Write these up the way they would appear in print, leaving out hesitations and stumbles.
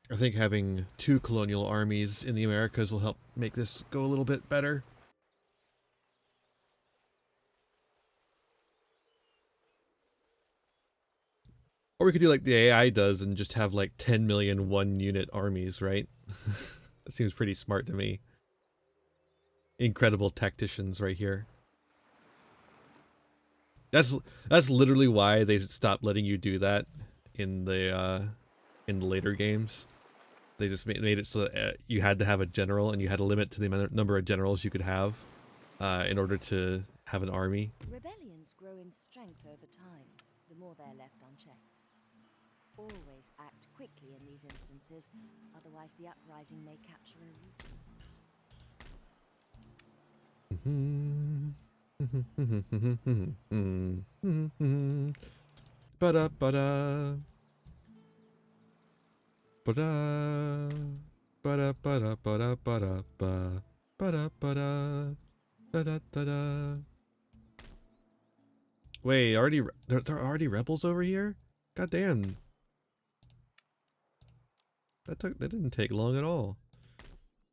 I think having 2 colonial armies in the Americas will help make this go a little bit better. Or we could do like the AI does and just have like 10 million 1-unit armies, right? That seems pretty smart to me. Incredible tacticians right here. That's literally why they stopped letting you do that in the later games. They just made it so that you had to have a general and you had a limit to the number of generals you could have in order to have an army. Rebellions grow in strength over time, the more they're left unchecked. Always act quickly in these instances, otherwise the uprising may capture a Ba-da ba-da. Ba-da. Ba-da ba-da ba-da ba-da ba. Ba-da ba-da. Da-da-da-da. Wait, there are already rebels over here? God damn. That didn't take long at all.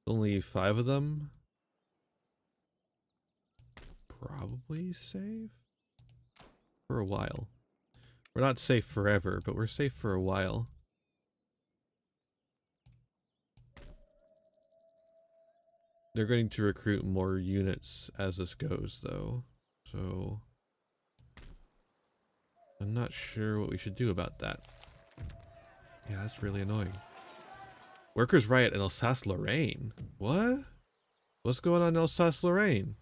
Only 5 of them. Probably safe for a while. We're not safe forever, but we're safe for a while. They're going to recruit more units as this goes, though. So I'm not sure what we should do about that. Yeah, that's really annoying. Workers' riot in Alsace-Lorraine. What? What's going on in Alsace-Lorraine?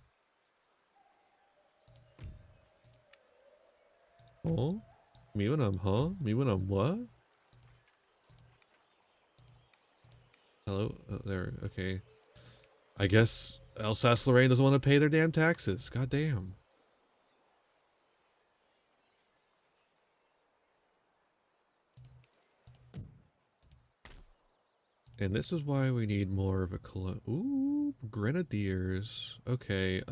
Oh? Me when I'm Me when I'm what? Hello? Oh, there. Okay. I guess Alsace-Lorraine doesn't want to pay their damn taxes. God damn. And this is why we need more of a ooh, grenadiers. Okay,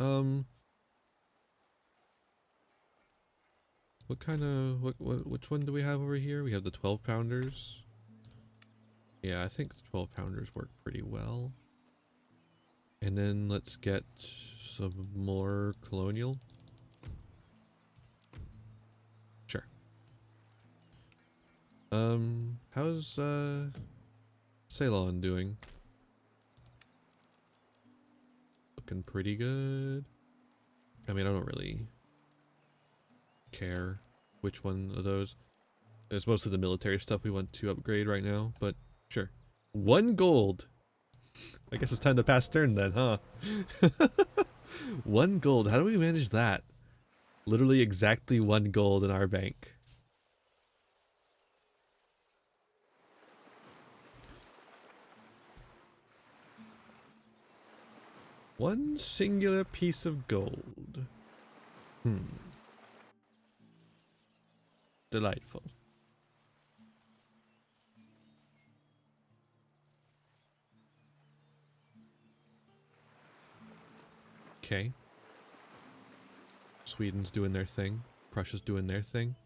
what kind of, which one do we have over here? We have the 12 pounders. Yeah, I think the 12 pounders work pretty well. And then let's get some more colonial. Sure. How's, Ceylon doing? Looking pretty good. I mean, I don't really care which one of those. It's mostly the military stuff we want to upgrade right now, but sure. 1 gold. I guess it's time to pass turn then, huh? 1 gold. How do we manage that? Literally exactly 1 gold in our bank. One singular piece of gold. Delightful. Okay. Sweden's doing their thing. Prussia's doing their thing.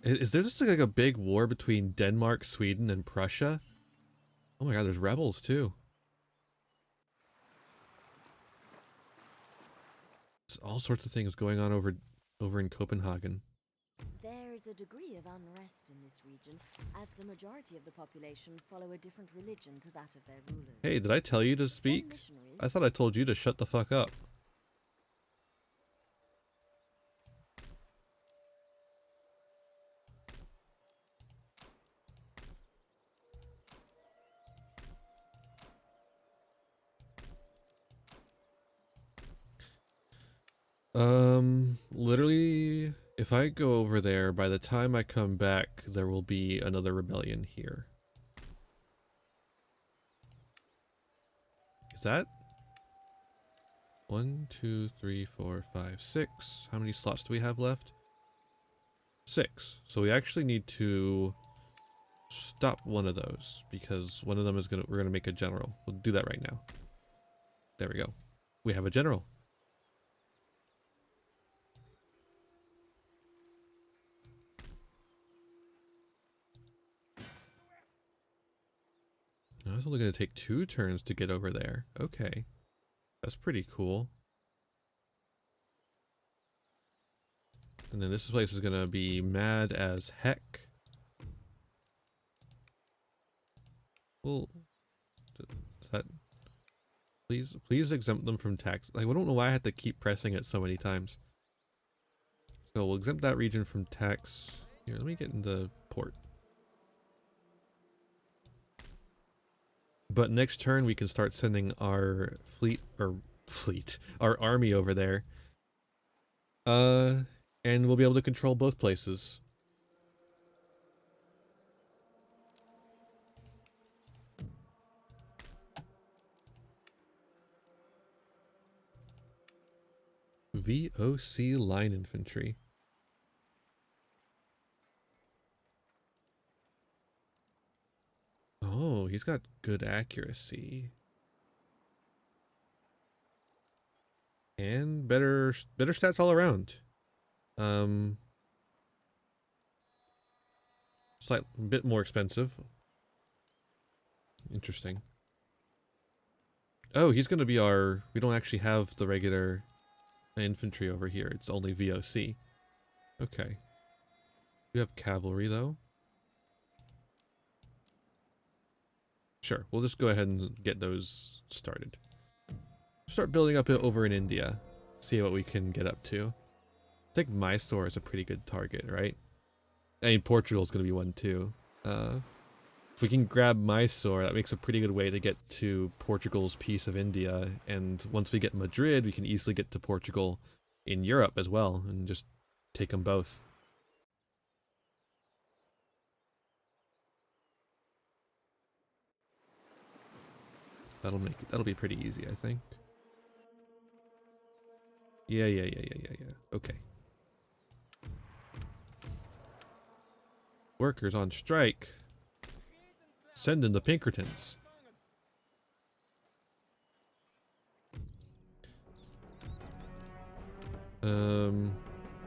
Is there just like a big war between Denmark, Sweden, and Prussia? Oh my god, there's rebels too. There's all sorts of things going on over in Copenhagen. There is a degree of unrest in this region, as the majority of the population follow a different religion to that of their rulers. Hey, did I tell you to speak? I thought I told you to shut the fuck up. Literally, if I go over there, by the time I come back, there will be another rebellion here. Is that? 1, 2, 3, 4, 5, 6. How many slots do we have left? 6. So we actually need to stop one of those because one of them is we're gonna make a general. We'll do that right now. There we go. We have a general. was only going to take 2 turns to get over there. Okay. That's pretty cool. And then this place is going to be mad as heck. Well, that, please exempt them from tax. Like, I don't know why I had to keep pressing it so many times. So we'll exempt that region from tax. Here, let me get into port. But next turn we can start sending our our army over there. And we'll be able to control both places. VOC line infantry. Oh, he's got good accuracy. And better stats all around. Slight bit more expensive. Interesting. Oh, he's gonna be our... We don't actually have the regular infantry over here. It's only VOC. Okay. We have cavalry, though. Sure, we'll just go ahead and get those started. Start building up it over in India. See what we can get up to. I think Mysore is a pretty good target, right? I mean, Portugal's gonna be one too. If we can grab Mysore, that makes a pretty good way to get to Portugal's piece of India. And once we get Madrid, we can easily get to Portugal in Europe as well, and just take them both. That'll be pretty easy, I think. Yeah. Okay. Workers on strike. Send in the Pinkertons. I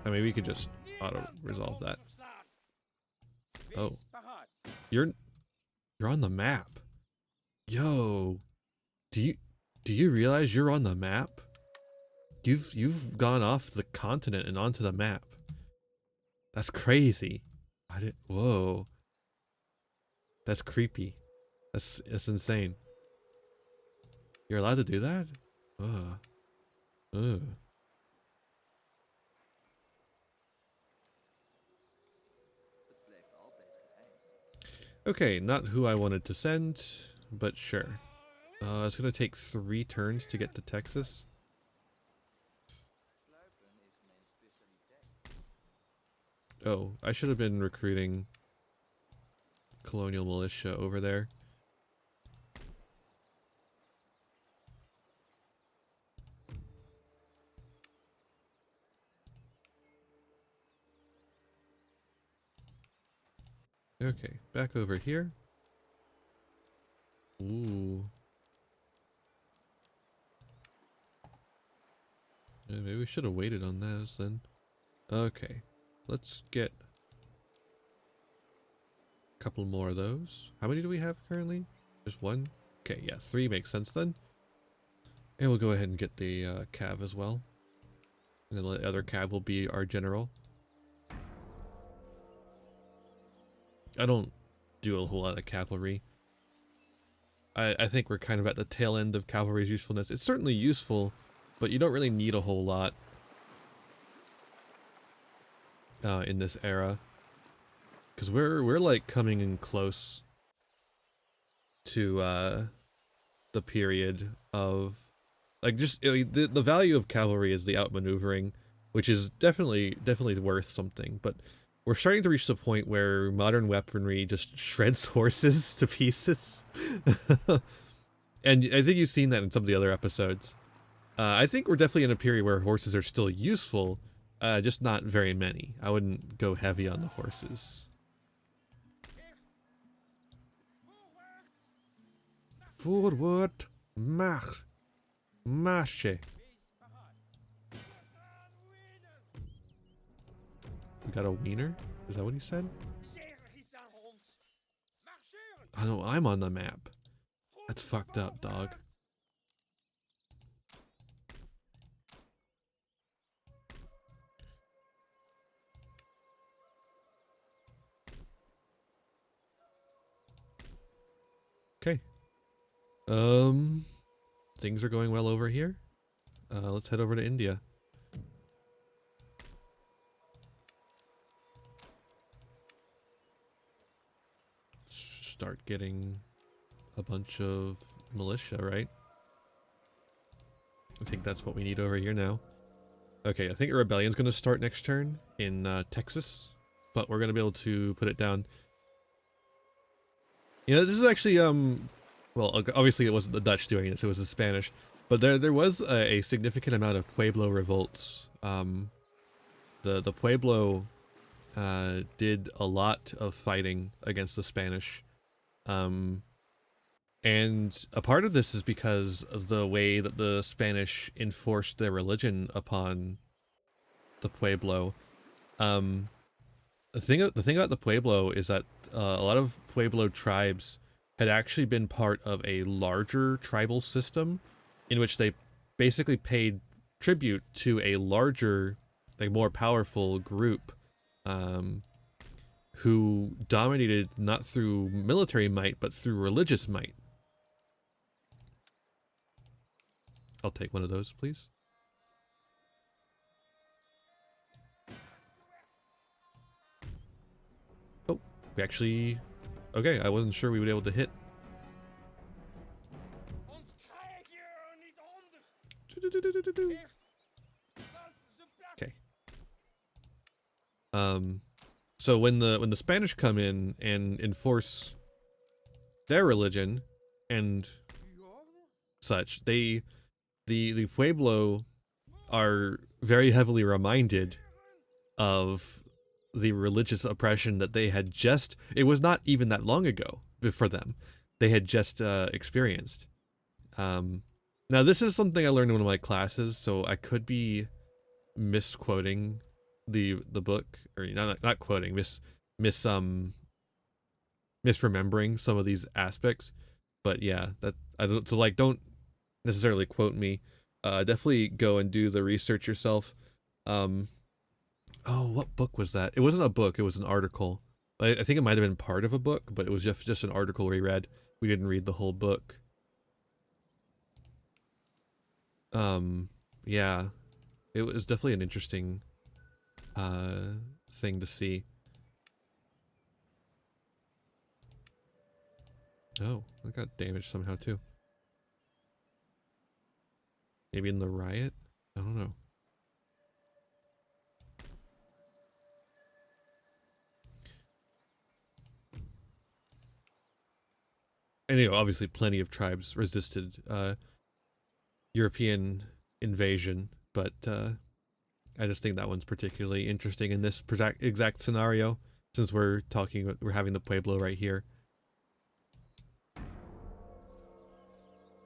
mean, we could just auto-resolve that. Oh. You're on the map. Yo. Do you realize you're on the map? You've gone off the continent and onto the map. That's crazy. Whoa. That's creepy. That's insane. You're allowed to do that? Ugh. Okay, not who I wanted to send, but sure. It's gonna take 3 turns to get to Texas. Oh, I should have been recruiting colonial militia over there. Okay, back over here. Ooh. Yeah, maybe we should have waited on those then. Okay, let's get a couple more of those. How many do we have currently? Just 1? Okay, yeah, 3 makes sense then. And we'll go ahead and get the cav as well. And then the other cav will be our general. I don't do a whole lot of cavalry. I think we're kind of at the tail end of cavalry's usefulness. It's certainly useful, but you don't really need a whole lot in this era. Because we're like coming in close to the period of like just the value of cavalry is the outmaneuvering, which is definitely worth something, but we're starting to reach the point where modern weaponry just shreds horses to pieces. And I think you've seen that in some of the other episodes. I think we're definitely in a period where horses are still useful, just not very many. I wouldn't go heavy on the horses. Forward, marche. You got a wiener? Is that what he said? Oh no, I'm on the map. That's fucked up, dog. Okay. Things are going well over here. Let's head over to India. Start getting a bunch of militia, right? I think that's what we need over here now. Okay, I think a rebellion's gonna start next turn in Texas, but we're gonna be able to put it down. You know, this is actually well, obviously it wasn't the Dutch doing this; it was the Spanish. But there was a significant amount of Pueblo revolts. The Pueblo did a lot of fighting against the Spanish. And a part of this is because of the way that the Spanish enforced their religion upon the Pueblo. The thing about the Pueblo is that a lot of Pueblo tribes had actually been part of a larger tribal system in which they basically paid tribute to a larger, like more powerful group who dominated not through military might but through religious might. I'll take one of those, please. Oh, we actually... Okay, I wasn't sure we would be able to hit. Okay. So when the Spanish come in and enforce their religion and such, the Pueblo are very heavily reminded of the religious oppression that they had just, it was not even that long ago for them, they had just experienced. Now this is something I learned in one of my classes, so I could be misquoting the book, or not quoting, misremembering some of these aspects. But yeah, that I don't, so like don't necessarily quote me. Definitely go and do the research yourself. Oh, what book was that? It wasn't a book, it was an article. I think it might have been part of a book, but it was just an article we read. We didn't read the whole book. Yeah. It was definitely an interesting thing to see. Oh, I got damaged somehow too. Maybe in the riot? I don't know. And you know, obviously plenty of tribes resisted European invasion, but I just think that one's particularly interesting in this exact scenario, since we're having the Pueblo right here.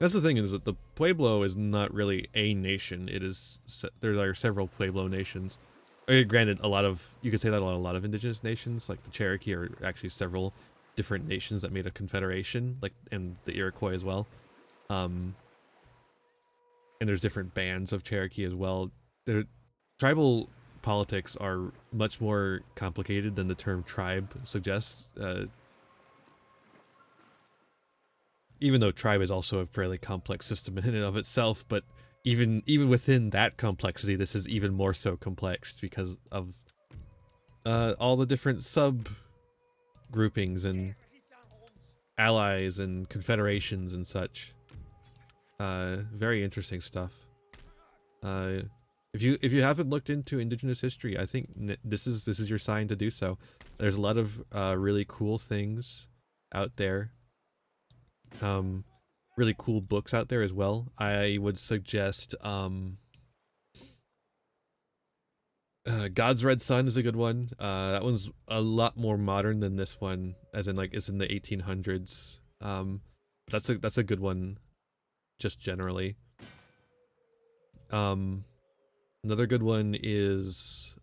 That's the thing, is that the Pueblo is not really a nation. It is, there are several Pueblo nations. Granted, you could say that a lot of indigenous nations, like the Cherokee, are actually several different nations that made a confederation, like, and the Iroquois as well. And there's different bands of Cherokee as well. Tribal politics are much more complicated than the term tribe suggests. Even though tribe is also a fairly complex system in and of itself, but even within that complexity, this is even more so complex because of all the different sub groupings and allies and confederations and such. Very interesting stuff. If you haven't looked into indigenous history, I think this is your sign to do so. There's a lot of really cool things out there. Really cool books out there as well. I would suggest God's Red Sun is a good one. That one's a lot more modern than this one, as in like it's in the 1800s. That's a good one, just generally. Another good one is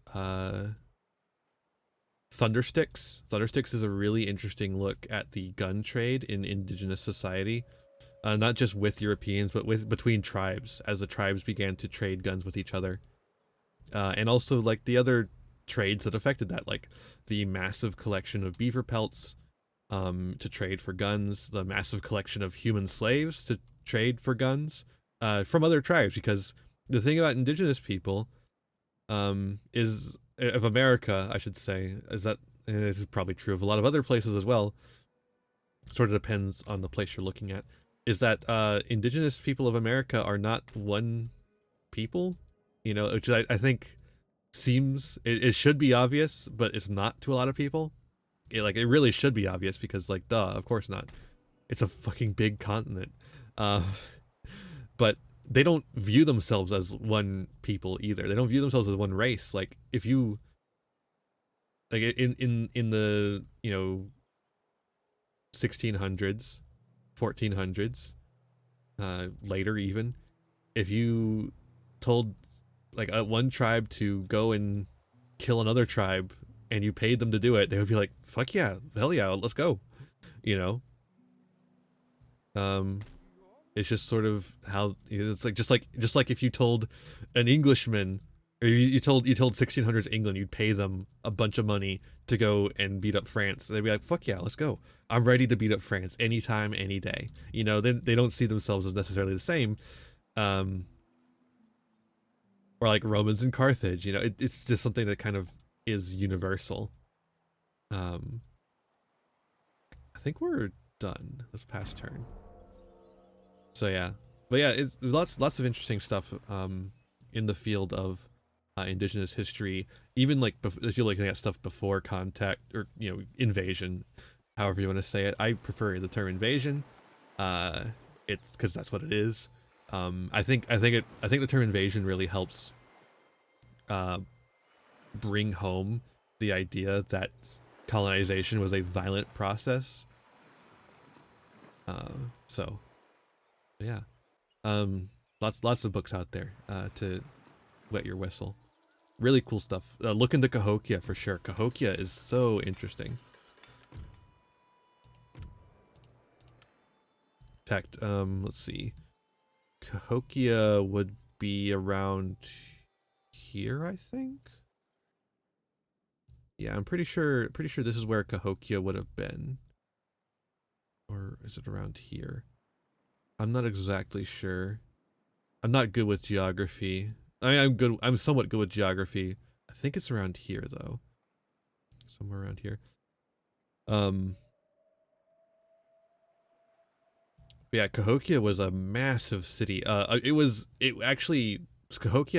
Thundersticks. Thundersticks is a really interesting look at the gun trade in indigenous society. not just with Europeans, but with between tribes as the tribes began to trade guns with each other, and also like the other trades that affected that, like the massive collection of beaver pelts to trade for guns, the massive collection of human slaves to trade for guns from other tribes. Because the thing about indigenous people is of America, I should say, is that, and this is probably true of a lot of other places as well, sort of depends on the place you're looking at, is that indigenous people of America are not one people, you know, which I think seems, it should be obvious, but it's not to a lot of people. It really should be obvious because, like, duh, of course not. It's a fucking big continent. Uh, but they don't view themselves as one people either. They don't view themselves as one race. Like, if you, like, in the, you know, 1600s, 1400s, later even, if you told like one tribe to go and kill another tribe and you paid them to do it, they would be like, fuck yeah, hell yeah, let's go, you know. It's just sort of how, you know, it's like just like if you told an Englishman, or you told 1600s England you'd pay them a bunch of money to go and beat up France, they'd be like, fuck yeah, let's go, I'm ready to beat up France anytime, any day, you know. They don't see themselves as necessarily the same. Or like Romans in Carthage, you know, it's just something that kind of is universal. I think we're done. Let's pass turn. So yeah, but yeah, it's lots of interesting stuff in the field of indigenous history. Even like if you're looking at stuff before contact, or, you know, invasion, however you want to say it. I prefer the term invasion. It's because that's what it is. I think the term invasion really helps bring home the idea that colonization was a violent process. So yeah, lots of books out there to wet your whistle. Really cool stuff. Look into Cahokia for sure. Cahokia is so interesting. In fact, let's see. Cahokia would be around here, I think. Yeah, I'm pretty sure this is where Cahokia would have been. Or is it around here? I'm not exactly sure. I'm not good with geography. I mean, I'm somewhat good with geography. I think it's around here though. Somewhere around here. Yeah, Cahokia was a massive city. Cahokia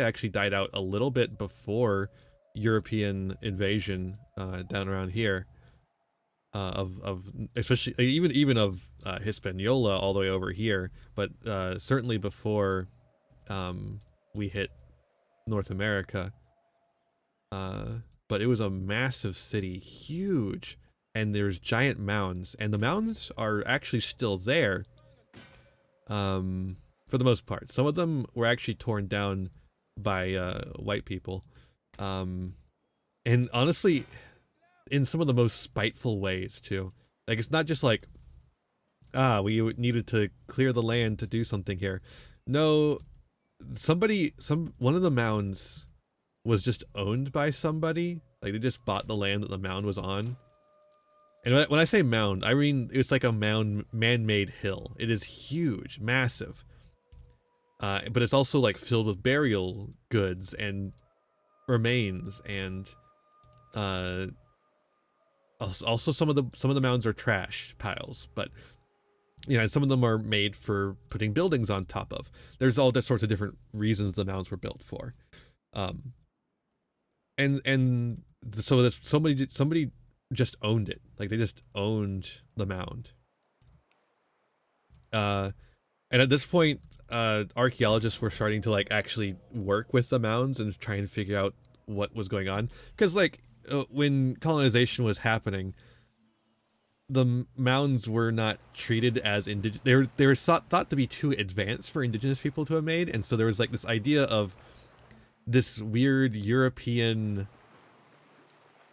actually died out a little bit before European invasion down around here. Of especially even of Hispaniola all the way over here, but certainly before we hit North America. But it was a massive city, huge, and there's giant mounds, and the mounds are actually still there. For the most part, some of them were actually torn down by white people, and honestly, in some of the most spiteful ways too. Like, it's not just like, we needed to clear the land to do something here. No, one of the mounds was just owned by somebody. Like, they just bought the land that the mound was on. And when I say mound, I mean it's like a man-made hill. It is huge, massive. But it's also like filled with burial goods and remains, and also some of the mounds are trash piles, but you know, some of them are made for putting buildings on top of. There's all sorts of different reasons the mounds were built for. And so that somebody just owned it. Like, they just owned the mound. And at this point, archaeologists were starting to like actually work with the mounds and try and figure out what was going on. Because like when colonization was happening, the mounds were not treated as indigenous. They were thought to be too advanced for indigenous people to have made, and so there was like this idea of this weird European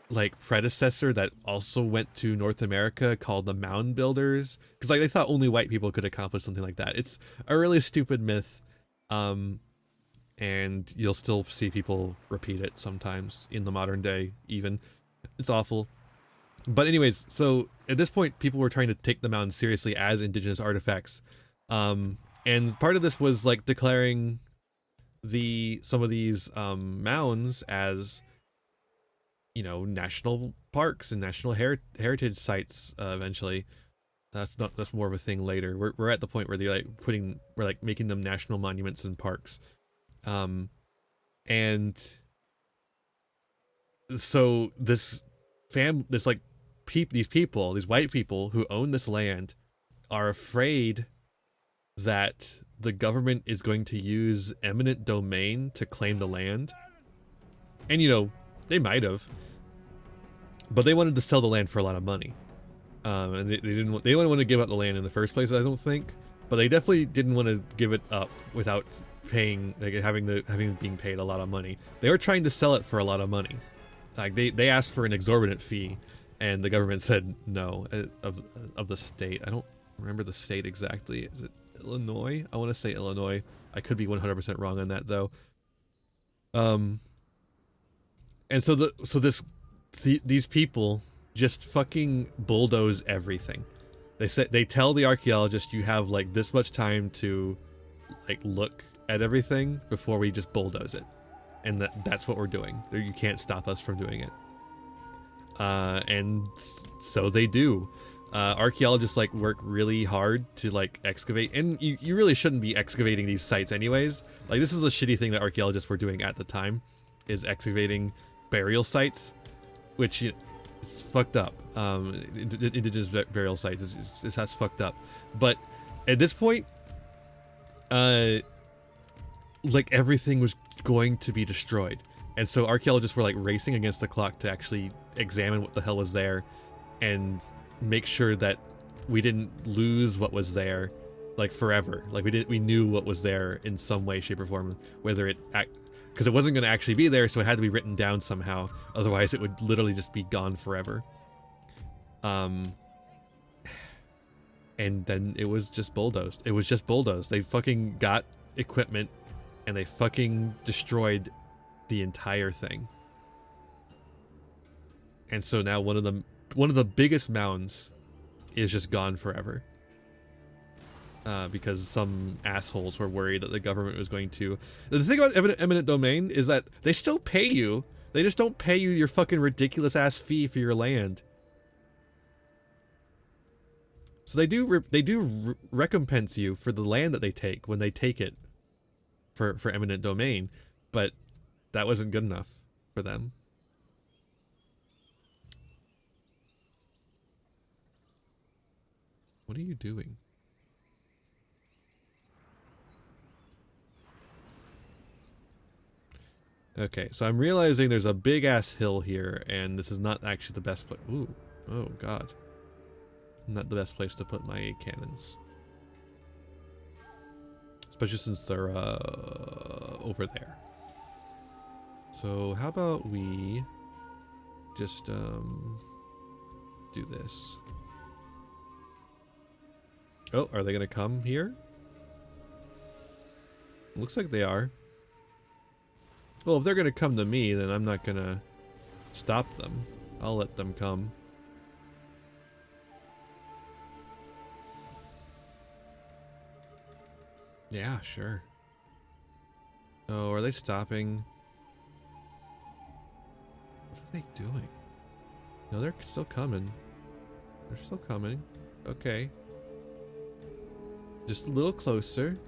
like predecessor that also went to North America called the Mound Builders, because like they thought only white people could accomplish something like that. It's a really stupid myth, and you'll still see people repeat it sometimes in the modern day. Even it's awful. But anyways, so at this point, people were trying to take the mounds seriously as indigenous artifacts, and part of this was like declaring some of these mounds as, you know, national parks and national heritage sites. Eventually, that's more of a thing later. We're at the point where they're like we're like making them national monuments and parks, and so these white people who own this land are afraid that the government is going to use eminent domain to claim the land. And, you know, they might have, but they wanted to sell the land for a lot of money. And they didn't want to give up the land in the first place, I don't think, but they definitely didn't want to give it up without paying, like having being paid a lot of money. They were trying to sell it for a lot of money. Like they asked for an exorbitant fee, and the government said no. Of the state, I don't remember the state exactly. Is it Illinois? I want to say Illinois. I could be 100% wrong on that though. And so these people just fucking bulldoze everything. They tell the archaeologist, you have like this much time to like look at everything before we just bulldoze it, and that's what we're doing. You can't stop us from doing it. And so they do. Archaeologists like work really hard to like excavate, and you really shouldn't be excavating these sites anyways. Like this is a shitty thing that archaeologists were doing at the time, is excavating burial sites, which it's fucked up. Indigenous burial sites that's fucked up. But at this point, like everything was going to be destroyed, and so archaeologists were like racing against the clock to actually examine what the hell was there and make sure that we didn't lose what was there like forever. Like we knew what was there in some way, shape, or form, whether because it wasn't going to actually be there, so it had to be written down somehow, otherwise it would literally just be gone forever. And then it was just bulldozed. They fucking got equipment and they fucking destroyed the entire thing. And so now one of the biggest mounds is just gone forever. Because some assholes were worried that the government was going to. The thing about eminent domain is that they still pay you. They just don't pay you your fucking ridiculous ass fee for your land. So they do recompense you for the land that they take when they take it for eminent domain, but that wasn't good enough for them. What are you doing? Okay, so I'm realizing there's a big ass hill here, and this is not actually the best place. Ooh, oh god. Not the best place to put my cannons. Especially since they're over there. So how about we just do this. Oh, are they gonna come here? Looks like they are. Well, if they're gonna come to me, then I'm not gonna stop them. I'll let them come. Yeah, sure. Oh, are they stopping? What are they doing? No, they're still coming. They're still coming. Okay. Just a little closer.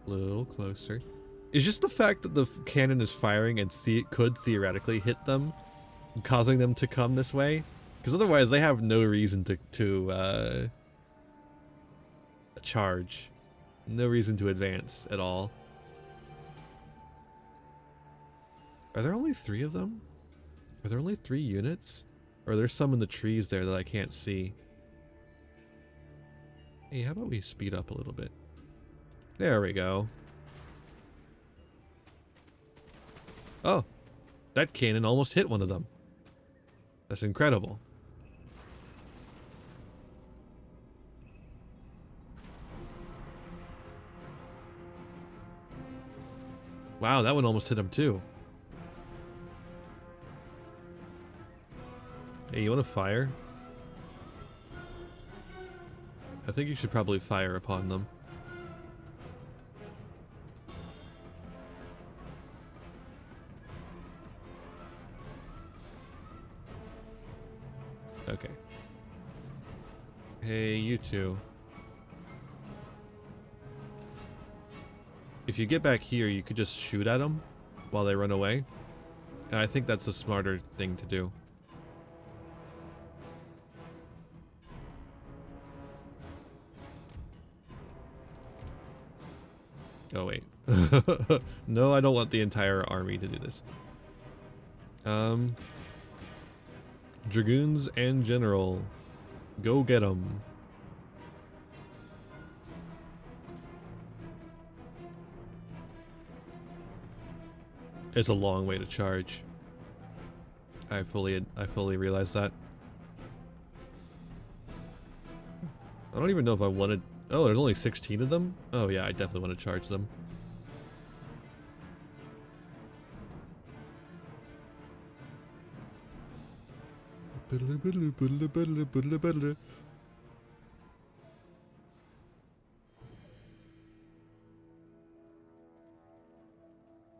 A little closer. Is just the fact that the cannon is firing and could theoretically hit them, causing them to come this way? Because otherwise they have no reason to charge. No reason to advance at all. Are there only 3 of them? Are there only 3 units? Or are there some in the trees there that I can't see? Hey, how about we speed up a little bit? There we go. Oh, that cannon almost hit one of them. That's incredible. Wow, that one almost hit him too. Hey, you want to fire? I think you should probably fire upon them. Okay. Hey, you two. If you get back here, you could just shoot at them while they run away. And I think that's a smarter thing to do. Oh, wait. No, I don't want the entire army to do this. Dragoons and General. Go get them. It's a long way to charge. I fully realize that. I don't even know if I wanted... Oh, there's only 16 of them? Oh yeah, I definitely want to charge them.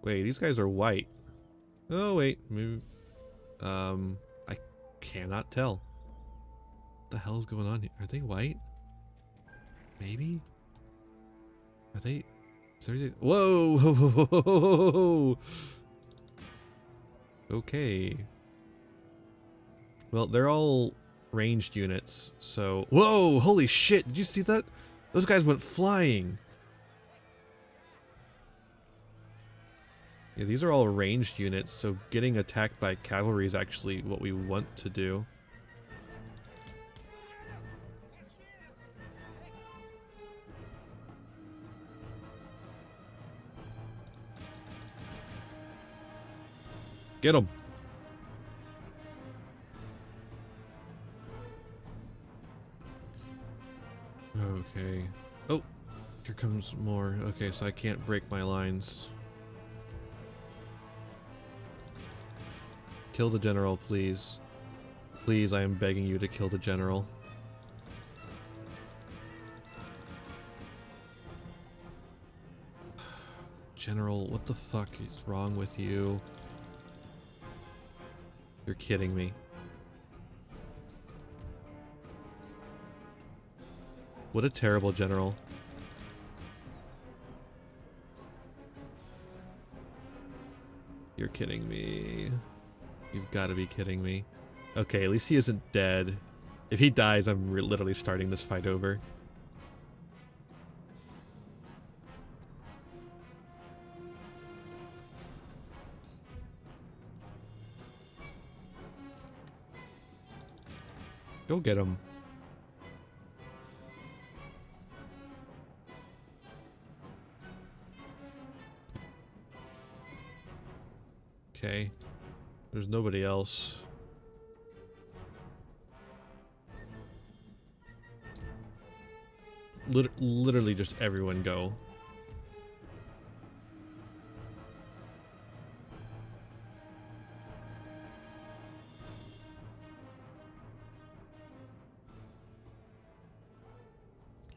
Wait, these guys are white. Oh wait, maybe... I cannot tell. What the hell is going on here? Are they white? Maybe? Are they... Whoa! Whoa! Okay. Well, they're all ranged units, so... Whoa! Holy shit! Did you see that? Those guys went flying! Yeah, these are all ranged units, so getting attacked by cavalry is actually what we want to do. Get them! Okay. Oh! Here comes more. Okay, so I can't break my lines. Kill the general, please. Please, I am begging you to kill the general. General, what the fuck is wrong with you? You're kidding me. What a terrible general. You're kidding me. You've got to be kidding me. Okay, at least he isn't dead. If he dies, I'm literally starting this fight over. Go get him. Okay. There's nobody else. Literally just everyone go.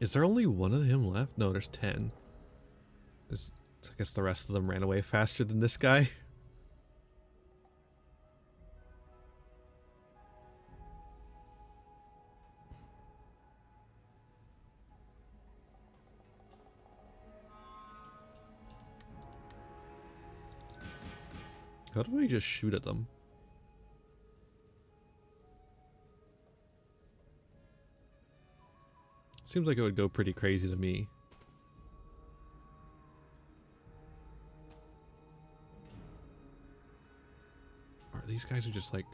Is there only one of him left? No, there's 10. I guess the rest of them ran away faster than this guy. How do I just shoot at them? Seems like it would go pretty crazy to me. These guys are just like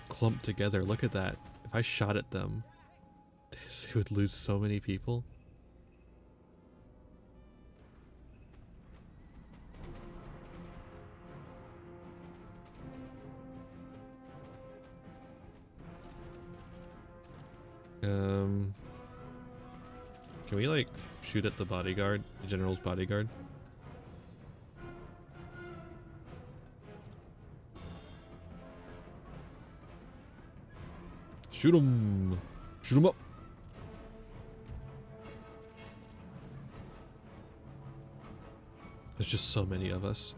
clumped together. Look at that. If I shot at them, they would lose so many people. Can we like shoot at the bodyguard, the general's bodyguard? Shoot him! Shoot him up! There's just so many of us,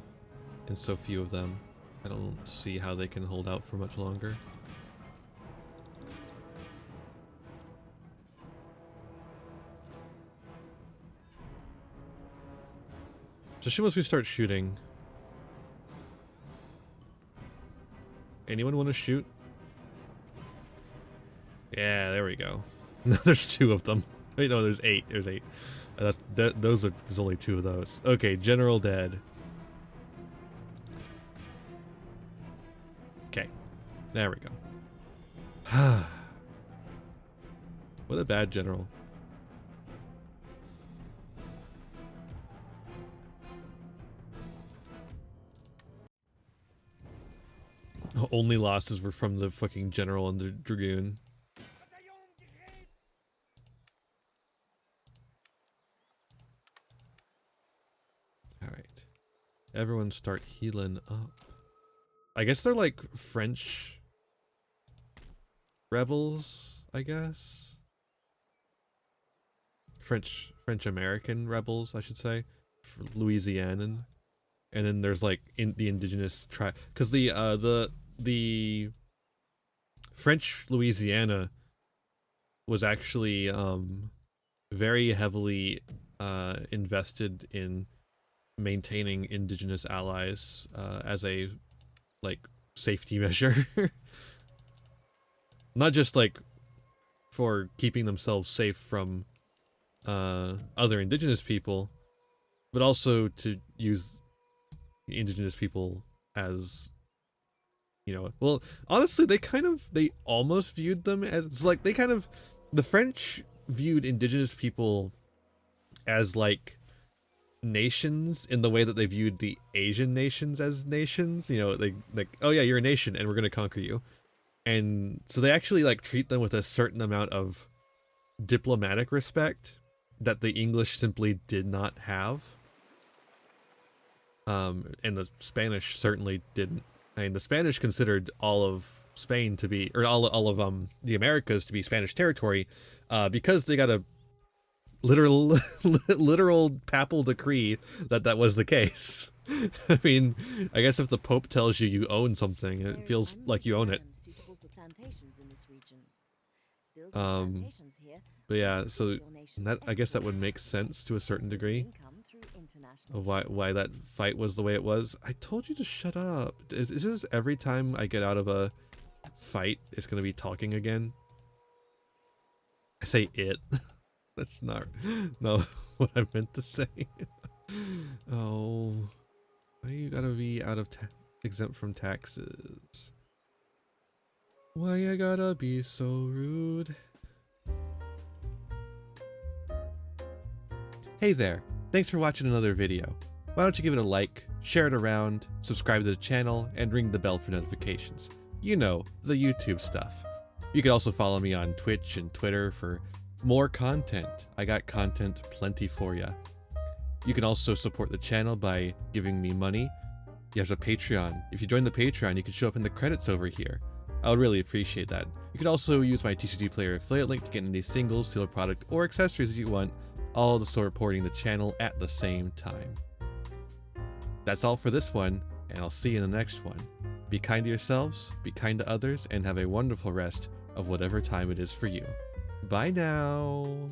and so few of them. I don't see how they can hold out for much longer. Just once we start shooting. Anyone want to shoot? Yeah, there we go. There's 2 of them. Wait, no, there's 8. There's 8. There's only 2 of those. Okay, general dead. Okay, there we go. What a bad general. Only losses were from the fucking general and the dragoon. Alright. Everyone start healing up. I guess they're like French rebels, I guess. French American rebels, I should say. Louisianan. And then there's like the indigenous tribe, because the French Louisiana was actually very heavily invested in maintaining indigenous allies as a like safety measure. Not just like for keeping themselves safe from other indigenous people, but also to use indigenous people as, you know, well, honestly, they almost viewed them as like, the French viewed indigenous people as like nations in the way that they viewed the Asian nations as nations, you know, like, oh yeah, you're a nation and we're gonna conquer you. And so they actually like treat them with a certain amount of diplomatic respect that the English simply did not have. And the Spanish certainly didn't. I mean, the Spanish considered all of Spain to be, or all of the Americas to be Spanish territory, because they got a literal papal decree that was the case. I mean, I guess if the Pope tells you own something, it feels like you own it. But yeah, so that, I guess that would make sense to a certain degree of why that fight was the way it was. I told you to shut up. Is this every time I get out of a fight, it's gonna be talking again? I say it. That's not what I meant to say. Oh, why you gotta be out of exempt from taxes? Why I gotta be so rude? Hey there, thanks for watching another video. Why don't you give it a like, share it around, subscribe to the channel, and ring the bell for notifications. You know, the YouTube stuff. You can also follow me on Twitch and Twitter for more content. I got content plenty for ya. You can also support the channel by giving me money. There's a Patreon. If you join the Patreon, you can show up in the credits over here. I would really appreciate that. You can also use my TCG Player affiliate link to get any singles, sealed product, or accessories that you want, all to start supporting the channel at the same time. That's all for this one, and I'll see you in the next one. Be kind to yourselves, be kind to others, and have a wonderful rest of whatever time it is for you. Bye now!